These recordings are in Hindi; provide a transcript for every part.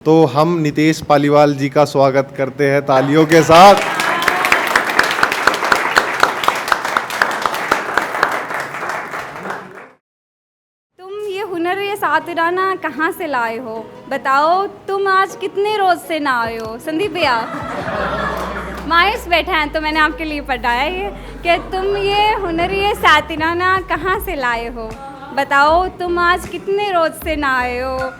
तो हम नितेश पालीवाल जी का स्वागत करते हैं तालियों के साथ। तुम ये हुनर ये सातिराना कहाँ से लाए हो? बताओ तुम आज कितने रोज से ना आए हो? संदीप भैया मायूस बैठे हैं तो मैंने आपके लिए पढ़ाया ये कि तुम ये हुनर ये सातिराना कहाँ से लाए हो? बताओ तुम आज कितने रोज से ना आए हो?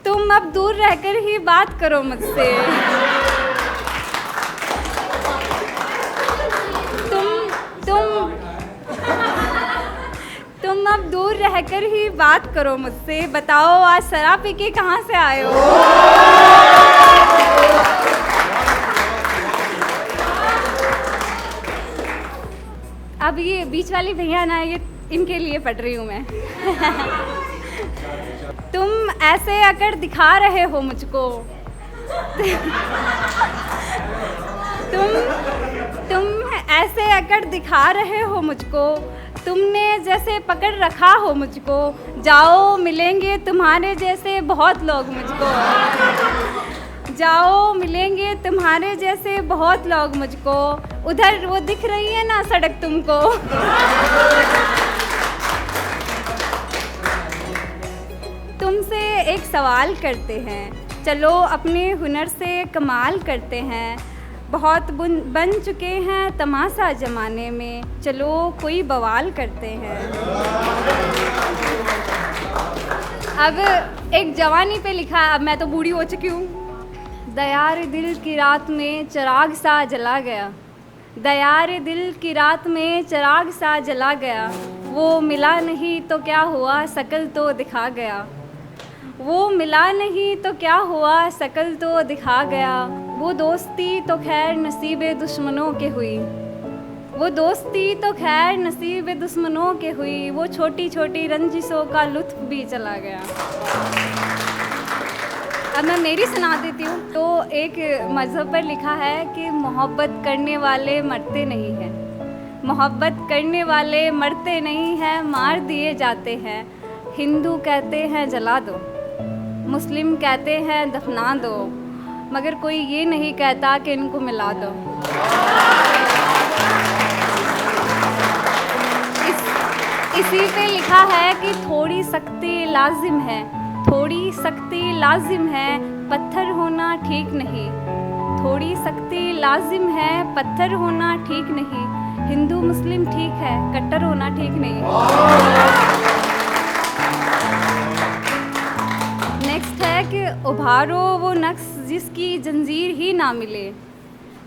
तुम अब दूर रहकर ही बात करो मुझसे। तुम अब दूर रहकर ही बात करो मुझसे। बताओ आज शराब पी के कहाँ से आए हो? अब ये बीच वाली भैया ना, ये इनके लिए पढ़ रही हूँ मैं। तुम ऐसे अकड़ दिखा रहे हो मुझको। तुम ऐसे अकड़ दिखा रहे हो मुझको। तुमने जैसे पकड़ रखा हो मुझको। जाओ मिलेंगे तुम्हारे जैसे बहुत लोग मुझको। जाओ मिलेंगे तुम्हारे जैसे बहुत लोग मुझको। उधर वो दिख रही है ना सड़क तुमको। तुमसे एक सवाल करते हैं, चलो अपने हुनर से कमाल करते हैं। बहुत बन चुके हैं तमाशा ज़माने में, चलो कोई बवाल करते हैं। अब एक जवानी पे लिखा है, अब मैं तो बूढ़ी हो चुकी हूँ। दयार दिल की रात में चिराग सा जला गया। दयार दिल की रात में चिराग सा जला गया। वो मिला नहीं तो क्या हुआ, शक्ल तो दिखा गया। वो मिला नहीं तो क्या हुआ, शक्ल तो दिखा गया। वो दोस्ती तो खैर नसीबे दुश्मनों के हुई। वो दोस्ती तो खैर नसीबे दुश्मनों के हुई। वो छोटी छोटी रंजिशों का लुत्फ भी चला गया। अब मैं मेरी सुना देती हूँ। तो एक मज़हब पर लिखा है कि मोहब्बत करने वाले मरते नहीं हैं। मोहब्बत करने वाले मरते नहीं हैं, मार दिए जाते हैं। हिंदू कहते हैं जला दो, मुस्लिम कहते हैं दफना दो, मगर कोई ये नहीं कहता कि इनको मिला दो। इसी पे लिखा है कि थोड़ी सख्ती लाजिम है। थोड़ी सख्ती लाजिम है, पत्थर होना ठीक नहीं। थोड़ी सख्ती लाजिम है, पत्थर होना ठीक नहीं। हिंदू मुस्लिम ठीक है, कट्टर होना ठीक नहीं। नेक्स्ट है कि उभारो वो नक्श जिसकी जंजीर ही ना मिले।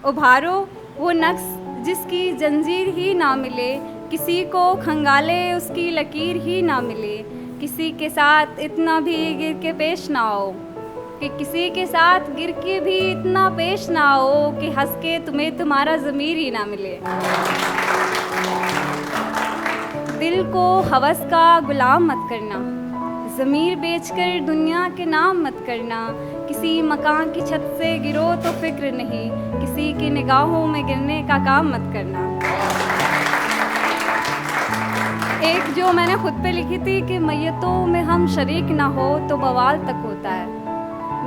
उभारो वो नक्श जिसकी जंजीर ही ना मिले। किसी को खंगाले उसकी लकीर ही ना मिले। किसी के साथ इतना भी गिर के पेश ना हो, कि किसी के साथ गिर के भी इतना पेश ना हो कि हंस के तुम्हें तुम्हारा ज़मीर ही ना मिले। दिल को हवस का गुलाम मत करना। ज़मीर बेचकर दुनिया के नाम मत करना। किसी मकान की छत से गिरो तो फिक्र नहीं, किसी की निगाहों में गिरने का काम मत करना। एक जो मैंने खुद पे लिखी थी कि मैयतों में हम शरीक ना हो तो बवाल तक होता है।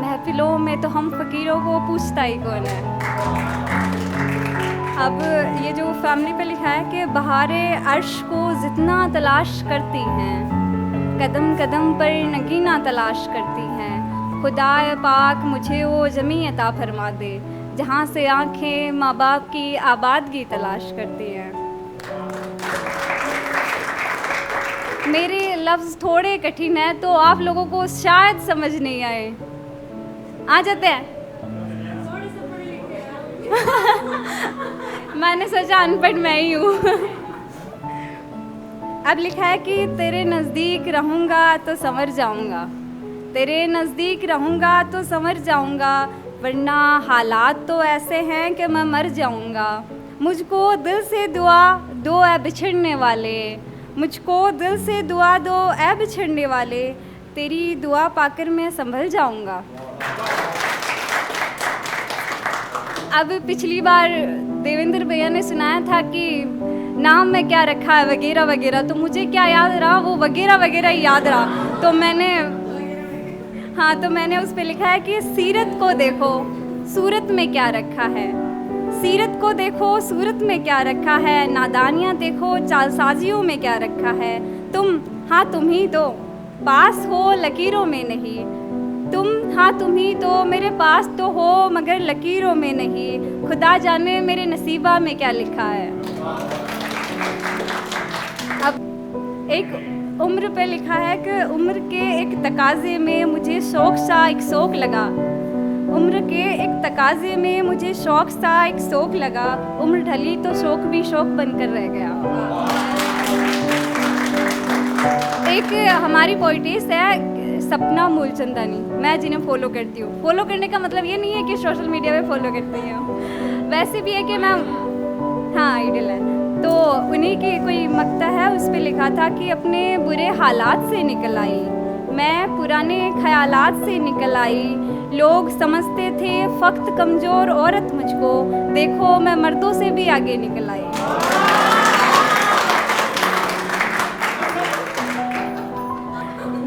महफिलों में तो हम फ़कीरों को पूछता ही कौन है। अब ये जो फैमिली पे लिखा है कि बहारे अर्श को जितना तलाश करती हैं, कदम कदम पर नगीना तलाश करती हैं। खुदाए पाक मुझे वो ज़मीं अता फरमा दे, जहाँ से आँखें माँ बाप की आबादगी तलाश करती हैं। मेरे लफ्ज़ थोड़े कठिन हैं तो आप लोगों को शायद समझ नहीं आए। आ जाते हैं। मैंने सोचा अनपढ़ मैं ही हूँ। अब लिखा है कि तेरे नज़दीक रहूँगा तो संवर जाऊँगा। तेरे नज़दीक रहूँगा तो संवर जाऊँगा, वरना हालात तो ऐसे हैं कि मैं मर जाऊँगा। मुझको दिल से दुआ दो ऐ बिछड़ने वाले। मुझको दिल से दुआ दो ऐ बिछड़ने वाले। तेरी दुआ पाकर मैं संभल जाऊँगा। अब पिछली बार देवेंद्र भैया ने सुनाया था कि नाम में क्या रखा है वगैरह वगैरह, तो मुझे क्या याद रहा, वो वगैरह वगैरह याद रहा। तो मैंने हाँ, तो मैंने उस पे लिखा है कि सीरत को देखो सूरत में क्या रखा है, सीरत को देखो सूरत में क्या रखा है, नादानियाँ देखो चालसाजियों में क्या रखा है। तुम ही तो पास हो लकीरों में नहीं, तुम ही तो मेरे पास तो हो मगर लकीरों में नहीं, खुदा जाने मेरे नसीबा में क्या लिखा है। अब एक उम्र पे लिखा है कि उम्र के एक तकाजे में मुझे शौक सा एक शौक लगा, उम्र के एक तकाजे में मुझे शौक सा एक शौक लगा, उम्र ढली तो शौक भी शौक बनकर रह गया। एक हमारी पोइटिस है सपना मूलचंदानी, मैं जिन्हें फॉलो करती हूँ। फॉलो करने का मतलब ये नहीं है कि सोशल मीडिया पे फॉलो करती हूँ, वैसे भी है कि मैं हाँ आइडल है। तो उन्हीं की कोई मक्ता है, उस पर लिखा था कि अपने बुरे हालात से निकल आई, मैं पुराने ख्यालात से निकल आई, लोग समझते थे फक्त कमज़ोर औरत मुझको, देखो मैं मर्दों से भी आगे निकल आई।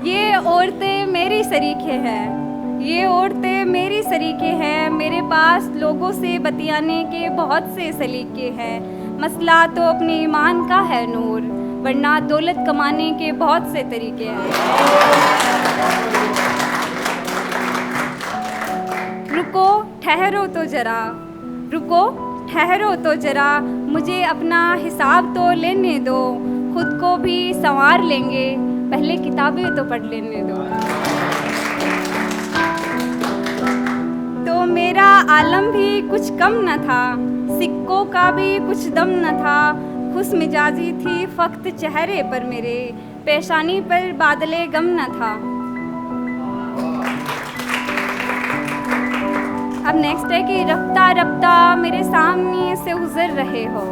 ये औरतें मेरी सरीखे हैं, ये औरतें मेरी सरीखे हैं, मेरे पास लोगों से बतियाने के बहुत से सलीके हैं, मसला तो अपने ईमान का है नूर, वरना दौलत कमाने के बहुत से तरीके हैं। रुको ठहरो तो ज़रा, रुको ठहरो तो ज़रा, मुझे अपना हिसाब तो लेने दो, खुद को भी संवार लेंगे, पहले किताबें तो पढ़ लेने दो। तो मेरा आलम भी कुछ कम न था, सिक्कों का भी कुछ दम न था, खुश मिजाजी थी फक्त चेहरे पर मेरे, पेशानी पर बादले गम न था। अब नेक्स्ट है कि रफ्ता रफ्ता मेरे सामने से गुजर रहे हो,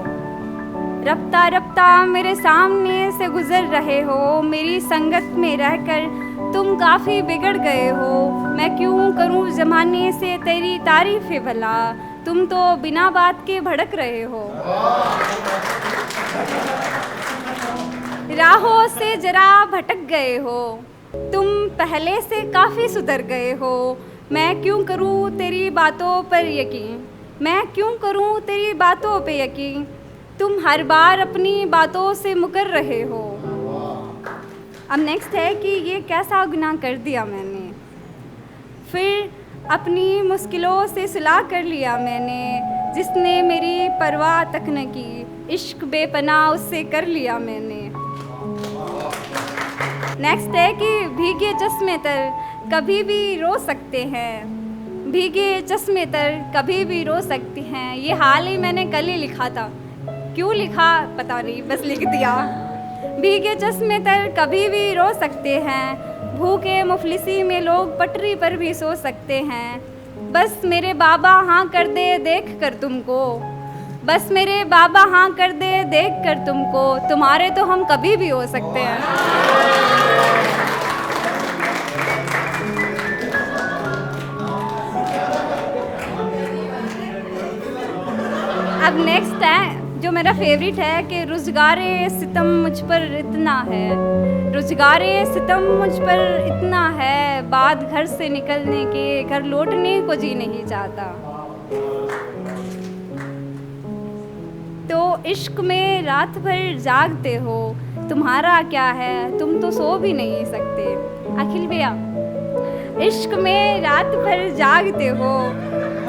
रफ्ता रफ्ता मेरे सामने से गुजर रहे हो, मेरी संगत में रहकर तुम काफ़ी बिगड़ गए हो, मैं क्यों करूं ज़माने से तेरी तारीफ़ें भला, तुम तो बिना बात के भड़क रहे हो। राहों से जरा भटक गए हो, तुम पहले से काफ़ी सुधर गए हो, मैं क्यों करूं तेरी बातों पर यकीन, मैं क्यों करूं तेरी बातों पे यकीन, तुम हर बार अपनी बातों से मुकर रहे हो। अब नेक्स्ट है कि ये कैसा गुनाह कर दिया मैंने, फिर अपनी मुश्किलों से सुलह कर लिया मैंने, जिसने मेरी परवाह तक न की, इश्क बेपनाह उससे कर लिया मैंने। नेक्स्ट है कि भीगे चश्मे तर कभी भी रो सकते हैं, भीगे चश्मे तर कभी भी रो सकते हैं, ये हाल ही मैंने कल ही लिखा था, क्यों लिखा पता नहीं, बस लिख दिया। भीगे चश्मे तर कभी भी रो सकते हैं, भूखे मुफलिसी में लोग पटरी पर भी सो सकते हैं, बस मेरे बाबा हाँ कर दे देख कर तुमको, बस मेरे बाबा हाँ कर दे देख कर तुमको, तुम्हारे तो हम कभी भी हो सकते हैं। अब नेक्स्ट है जो मेरा फेवरेट है कि रुज़गारे सितम मुझ पर इतना है, रुज़गारे सितम मुझ पर इतना है, बाद घर से निकलने के घर लौटने को जी नहीं चाहता। तो इश्क में रात भर जागते हो, तुम्हारा क्या है तुम तो सो भी नहीं सकते। अखिल भैया, इश्क में रात भर जागते हो,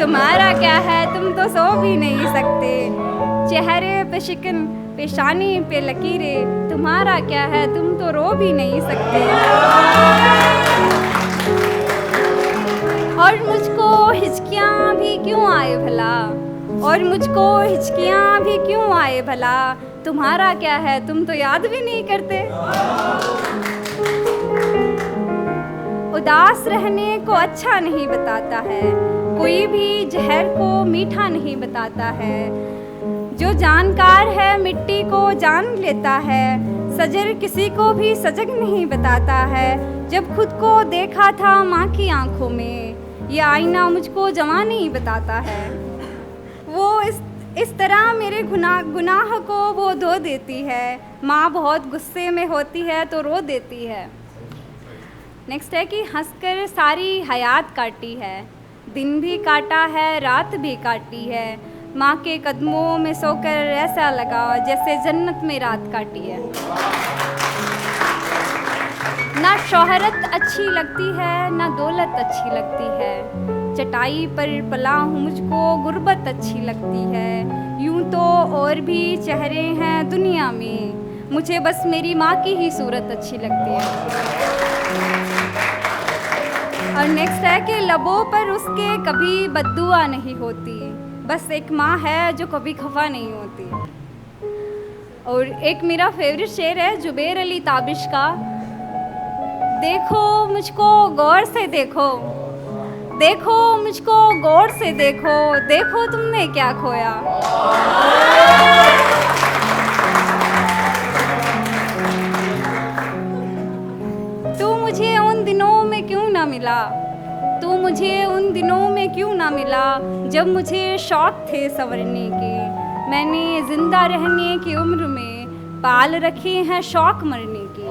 तुम्हारा क्या है तुम तो सो भी नहीं सकते, चेहरे पे शिकन पेशानी पे लकीरें, तुम्हारा क्या है तुम तो रो भी नहीं सकते। और मुझको हिचकियाँ भी क्यों आए भला, और मुझको हिचकियाँ भी क्यों आए भला, तुम्हारा क्या है तुम तो याद भी नहीं करते। उदास रहने को अच्छा नहीं बताता है, कोई भी जहर को मीठा नहीं बताता है, जो जानकार है मिट्टी को जान लेता है, सजर किसी को भी सजग नहीं बताता है, जब खुद को देखा था माँ की आंखों में, ये आईना मुझको जवां नहीं बताता है। वो इस तरह मेरे गुनाह को वो धो देती है, माँ बहुत गुस्से में होती है तो रो देती है। नेक्स्ट है कि हंसकर सारी हयात काटी है, दिन भी काटा है रात भी काटी है, माँ के कदमों में सोकर ऐसा लगा जैसे जन्नत में रात काटी है। ना शोहरत अच्छी लगती है ना दौलत अच्छी लगती है, चटाई पर पला हूँ मुझको गुर्बत अच्छी लगती है, यूं तो और भी चेहरे हैं दुनिया में, मुझे बस मेरी माँ की ही सूरत अच्छी लगती है। और नेक्स्ट है कि लबों पर उसके कभी बद्दुआ नहीं होती, बस एक माँ है जो कभी खफा नहीं होती। और एक मेरा फेवरेट शेर है जुबैर अली ताबिश का, देखो मुझको गौर से देखो, देखो मुझको गौर से देखो, देखो तुमने क्या खोया। तू मुझे उन दिनों में क्यों ना मिला, तू मुझे उन दिनों में क्यों ना मिला, जब मुझे शौक थे संवरने के, मैंने जिंदा रहने की उम्र में पाल रखे हैं शौक मरने के।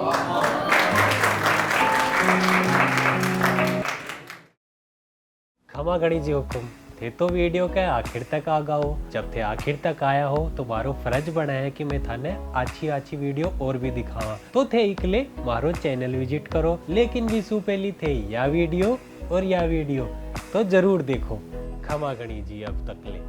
खमा घणी जी हुकुम थे तो वीडियो के आखिर तक आ गओ। जब थे आखिर तक आया हो तो मारो फर्ज बना है कि मैं थाने अच्छी वीडियो और भी दिखावा, तो थे इकले मारो चैनल विजिट करो। लेकिन विशु पहली थे या वीडियो तो जरूर देखो। खमा घणी जी अब तक ले।